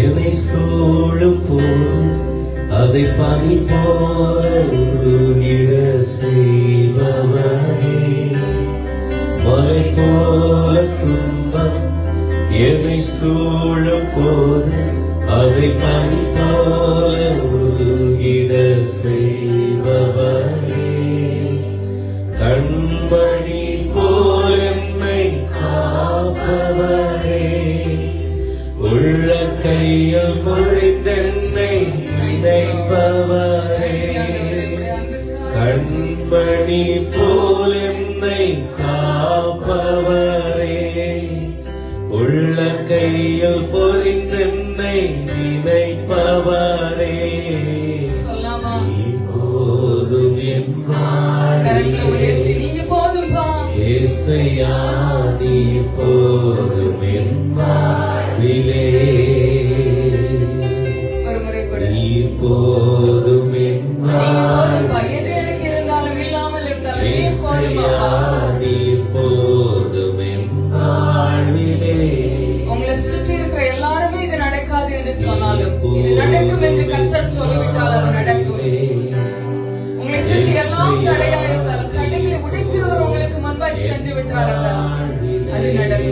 என்னை சூழும் போது அதை பனி போல உருகிட செய்பவரே. மலை போல துன்பம் என்னை சூழும் போது அதை பனி போல உருகிட செய்பவரே. கண்மணி போல் என்னை காப்பவரே. உள்ள கையில் பொறித்தென்னை நினைப்பவரே. கண்மணி போல் என்னை காப்பவரே. உள்ள கையில் பொறித்தென்னை நினைப்பவரே. நீ போதும் என் ஏசையா, நீ போதும் என் வாழ்விலே. நீர் போதும் என் ஏசையா, நீர் போதும் என் வாழ்விலே. உங்களை சுற்றி இருக்கிற எல்லாருமே இது நடக்காது என்று சொன்னாலும் இது நடக்கும் என்று கர்த்தர் சொல்லிவிட்டால் அது நடக்கும். உங்களை சுற்றி எல்லாம் தடையா இருந்தாலும் தடைகளை உடைக்கிறவர் உங்களுக்கு முன்பாய் சென்று விட்டார் என்றால் அது நடக்கும்.